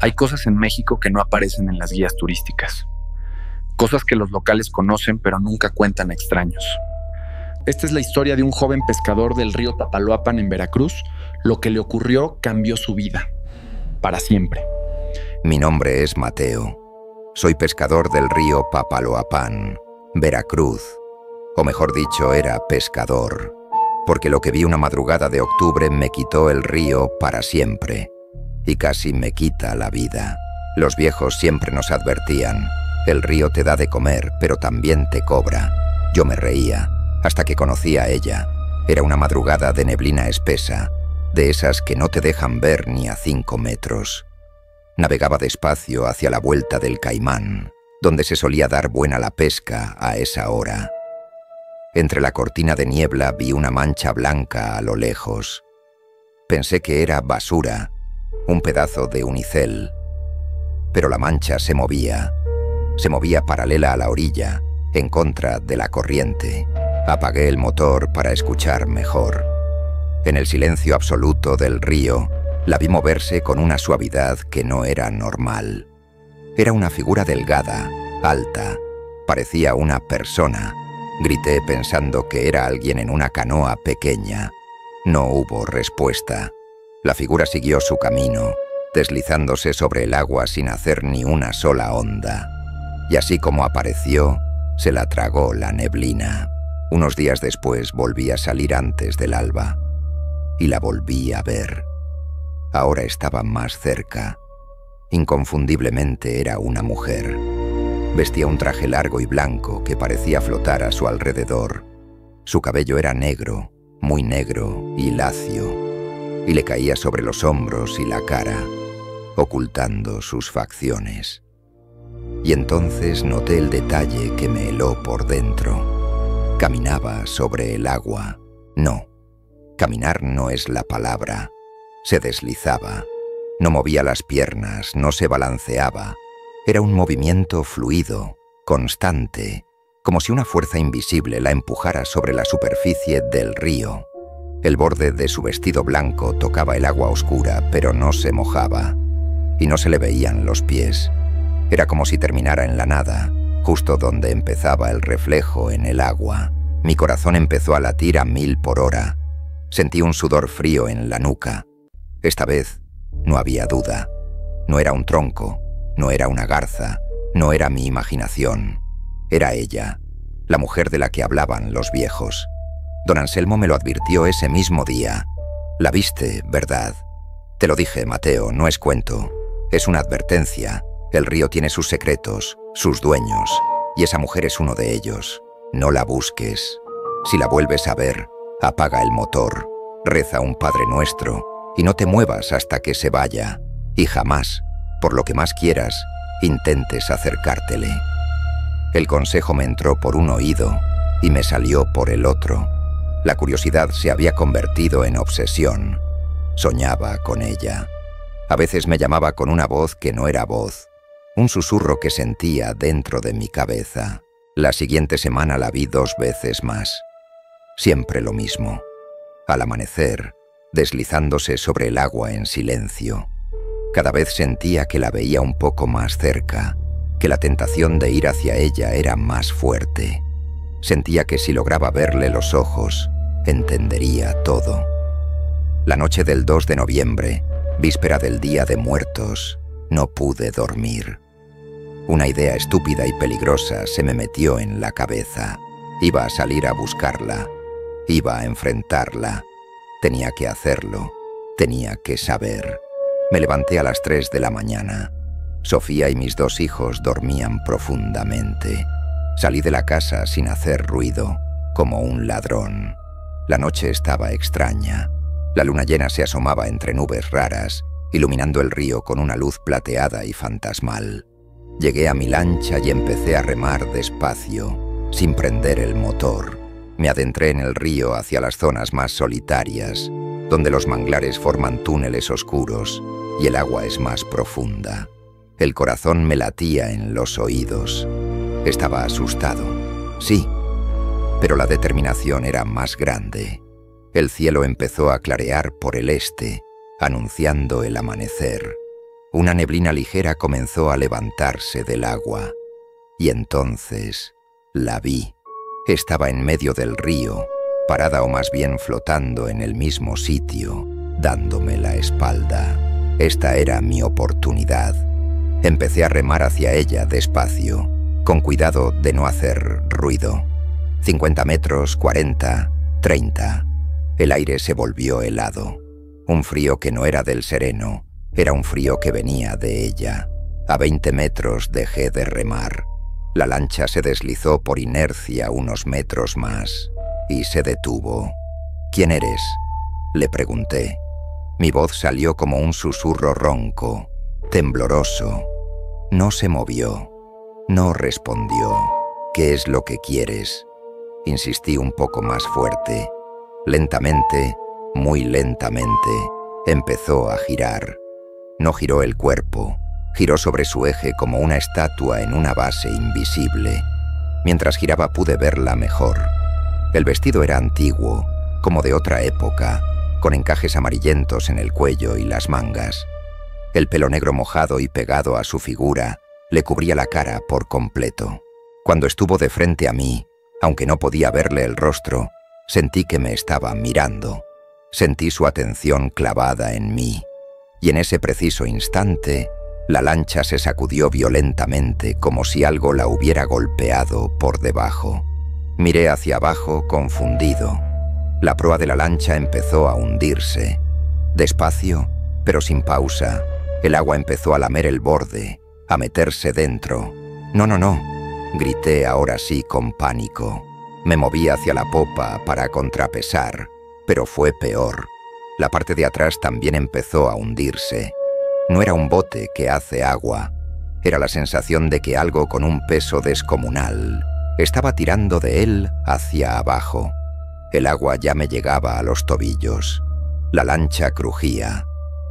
Hay cosas en México que no aparecen en las guías turísticas. Cosas que los locales conocen pero nunca cuentan a extraños. Esta es la historia de un joven pescador del río Papaloapan en Veracruz. Lo que le ocurrió cambió su vida. Para siempre. Mi nombre es Mateo. Soy pescador del río Papaloapan, Veracruz. O mejor dicho, era pescador. Porque lo que vi una madrugada de octubre me quitó el río para siempre. Y casi me quita la vida. Los viejos siempre nos advertían: el río te da de comer, pero también te cobra. Yo me reía, hasta que conocí a ella. Era una madrugada de neblina espesa, de esas que no te dejan ver ni a 5 metros. Navegaba despacio hacia la vuelta del Caimán, donde se solía dar buena la pesca a esa hora. Entre la cortina de niebla vi una mancha blanca a lo lejos. Pensé que era basura, un pedazo de unicel. Pero la mancha se movía paralela a la orilla, en contra de la corriente. Apagué el motor para escuchar mejor. En el silencio absoluto del río, la vi moverse con una suavidad que no era normal. Era una figura delgada, alta, parecía una persona. Grité pensando que era alguien en una canoa pequeña. No hubo respuesta. La figura siguió su camino, deslizándose sobre el agua sin hacer ni una sola onda. Y así como apareció, se la tragó la neblina. Unos días después volví a salir antes del alba. Y la volví a ver. Ahora estaba más cerca. Inconfundiblemente era una mujer. Vestía un traje largo y blanco que parecía flotar a su alrededor. Su cabello era negro, muy negro y lacio, y le caía sobre los hombros y la cara, ocultando sus facciones. Y entonces noté el detalle que me heló por dentro. Caminaba sobre el agua. No, caminar no es la palabra. Se deslizaba. No movía las piernas, no se balanceaba. Era un movimiento fluido, constante, como si una fuerza invisible la empujara sobre la superficie del río. El borde de su vestido blanco tocaba el agua oscura, pero no se mojaba. Y no se le veían los pies. Era como si terminara en la nada, justo donde empezaba el reflejo en el agua. Mi corazón empezó a latir a 1000 por hora. Sentí un sudor frío en la nuca. Esta vez no había duda. No era un tronco, no era una garza, no era mi imaginación. Era ella, la mujer de la que hablaban los viejos. Don Anselmo me lo advirtió ese mismo día. La viste, ¿verdad? Te lo dije, Mateo, no es cuento. Es una advertencia. El río tiene sus secretos, sus dueños, y esa mujer es uno de ellos. No la busques. Si la vuelves a ver, apaga el motor, reza un Padre Nuestro, y no te muevas hasta que se vaya, y jamás, por lo que más quieras, intentes acercártele. El consejo me entró por un oído y me salió por el otro. La curiosidad se había convertido en obsesión. Soñaba con ella. A veces me llamaba con una voz que no era voz, un susurro que sentía dentro de mi cabeza. La siguiente semana la vi 2 veces más. Siempre lo mismo. Al amanecer, deslizándose sobre el agua en silencio. Cada vez sentía que la veía un poco más cerca, que la tentación de ir hacia ella era más fuerte. Sentía que si lograba verle los ojos, entendería todo. La noche del 2 de noviembre, víspera del Día de Muertos, no pude dormir. Una idea estúpida y peligrosa se me metió en la cabeza. Iba a salir a buscarla. Iba a enfrentarla. Tenía que hacerlo. Tenía que saber. Me levanté a las 3 de la mañana. Sofía y mis 2 hijos dormían profundamente. Salí de la casa sin hacer ruido, como un ladrón. La noche estaba extraña. La luna llena se asomaba entre nubes raras, iluminando el río con una luz plateada y fantasmal. Llegué a mi lancha y empecé a remar despacio, sin prender el motor. Me adentré en el río hacia las zonas más solitarias, donde los manglares forman túneles oscuros y el agua es más profunda. El corazón me latía en los oídos. Estaba asustado, sí, pero la determinación era más grande. El cielo empezó a clarear por el este, anunciando el amanecer. Una neblina ligera comenzó a levantarse del agua. Y entonces la vi. Estaba en medio del río, parada o más bien flotando en el mismo sitio, dándome la espalda. Esta era mi oportunidad. Empecé a remar hacia ella despacio, con cuidado de no hacer ruido. 50 metros, 40, 30. El aire se volvió helado. Un frío que no era del sereno, era un frío que venía de ella. A 20 metros dejé de remar. La lancha se deslizó por inercia unos metros más y se detuvo. «¿Quién eres?», le pregunté. Mi voz salió como un susurro ronco, tembloroso. No se movió, no respondió. «¿Qué es lo que quieres?», insistí un poco más fuerte. Lentamente, muy lentamente, empezó a girar. No giró el cuerpo, giró sobre su eje como una estatua en una base invisible. Mientras giraba pude verla mejor. El vestido era antiguo, como de otra época, con encajes amarillentos en el cuello y las mangas. El pelo negro mojado y pegado a su figura le cubría la cara por completo. Cuando estuvo de frente a mí, aunque no podía verle el rostro, sentí que me estaba mirando. Sentí su atención clavada en mí. Y en ese preciso instante, la lancha se sacudió violentamente como si algo la hubiera golpeado por debajo. Miré hacia abajo confundido. La proa de la lancha empezó a hundirse. Despacio, pero sin pausa, el agua empezó a lamer el borde, a meterse dentro. «No, no, no», grité ahora sí con pánico. Me moví hacia la popa para contrapesar, pero fue peor. La parte de atrás también empezó a hundirse. No era un bote que hace agua. Era la sensación de que algo con un peso descomunal estaba tirando de él hacia abajo. El agua ya me llegaba a los tobillos. La lancha crujía.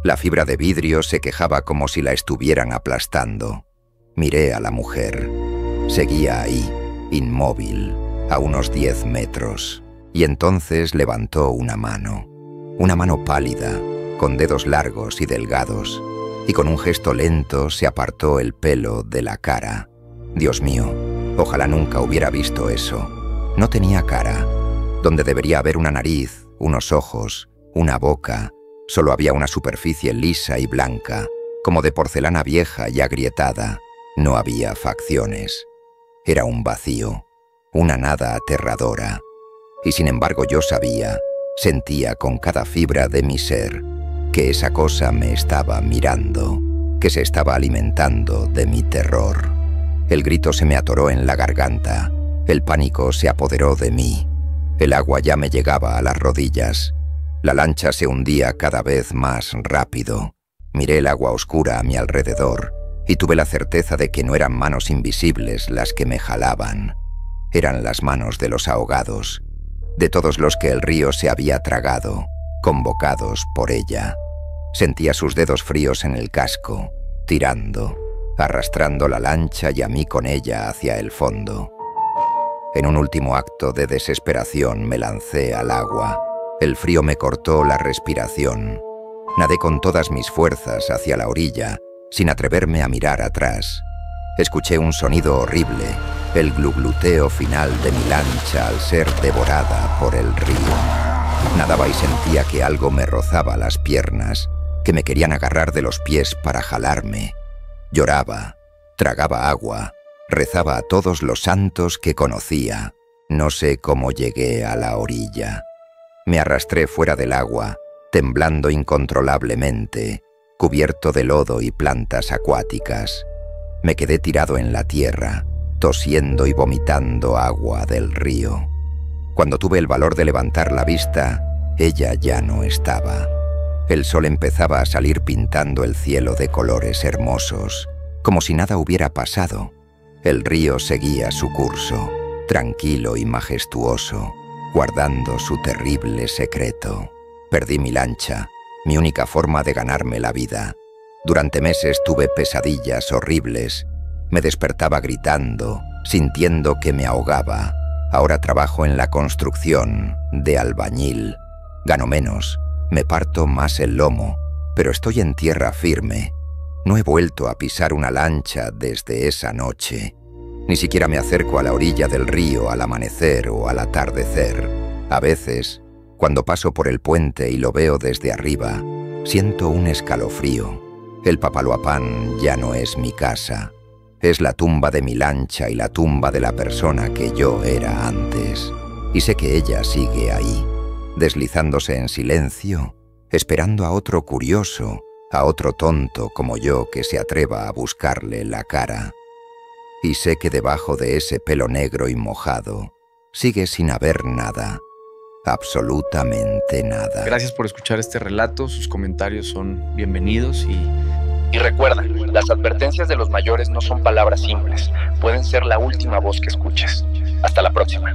La fibra de vidrio se quejaba como si la estuvieran aplastando. Miré a la mujer. Seguía ahí, inmóvil, a unos 10 metros. Y entonces levantó una mano pálida, con dedos largos y delgados, y con un gesto lento se apartó el pelo de la cara. Dios mío, ojalá nunca hubiera visto eso. No tenía cara. Donde debería haber una nariz, unos ojos, una boca, solo había una superficie lisa y blanca, como de porcelana vieja y agrietada. No había facciones. Era un vacío, una nada aterradora. Y sin embargo yo sabía, sentía con cada fibra de mi ser, que esa cosa me estaba mirando, que se estaba alimentando de mi terror. El grito se me atoró en la garganta, el pánico se apoderó de mí. El agua ya me llegaba a las rodillas. La lancha se hundía cada vez más rápido. Miré el agua oscura a mi alrededor y tuve la certeza de que no eran manos invisibles las que me jalaban. Eran las manos de los ahogados, de todos los que el río se había tragado, convocados por ella. Sentía sus dedos fríos en el casco, tirando, arrastrando la lancha y a mí con ella hacia el fondo. En un último acto de desesperación me lancé al agua. El frío me cortó la respiración. Nadé con todas mis fuerzas hacia la orilla, sin atreverme a mirar atrás. Escuché un sonido horrible, el glugluteo final de mi lancha al ser devorada por el río. Nadaba y sentía que algo me rozaba las piernas, que me querían agarrar de los pies para jalarme. Lloraba, tragaba agua, rezaba a todos los santos que conocía. No sé cómo llegué a la orilla. Me arrastré fuera del agua, temblando incontrolablemente, cubierto de lodo y plantas acuáticas. Me quedé tirado en la tierra, tosiendo y vomitando agua del río. Cuando tuve el valor de levantar la vista, ella ya no estaba. El sol empezaba a salir pintando el cielo de colores hermosos, como si nada hubiera pasado. El río seguía su curso, tranquilo y majestuoso, guardando su terrible secreto. Perdí mi lancha, mi única forma de ganarme la vida. Durante meses tuve pesadillas horribles. Me despertaba gritando, sintiendo que me ahogaba. Ahora trabajo en la construcción, de albañil. Gano menos, me parto más el lomo, pero estoy en tierra firme. No he vuelto a pisar una lancha desde esa noche. Ni siquiera me acerco a la orilla del río al amanecer o al atardecer. A veces, cuando paso por el puente y lo veo desde arriba, siento un escalofrío. El Papaloapán ya no es mi casa. Es la tumba de mi lancha y la tumba de la persona que yo era antes. Y sé que ella sigue ahí, deslizándose en silencio, esperando a otro curioso, a otro tonto como yo que se atreva a buscarle la cara. Y sé que debajo de ese pelo negro y mojado sigue sin haber nada, absolutamente nada. Gracias por escuchar este relato, sus comentarios son bienvenidos y recuerda, las advertencias de los mayores no son palabras simples, pueden ser la última voz que escuches. Hasta la próxima.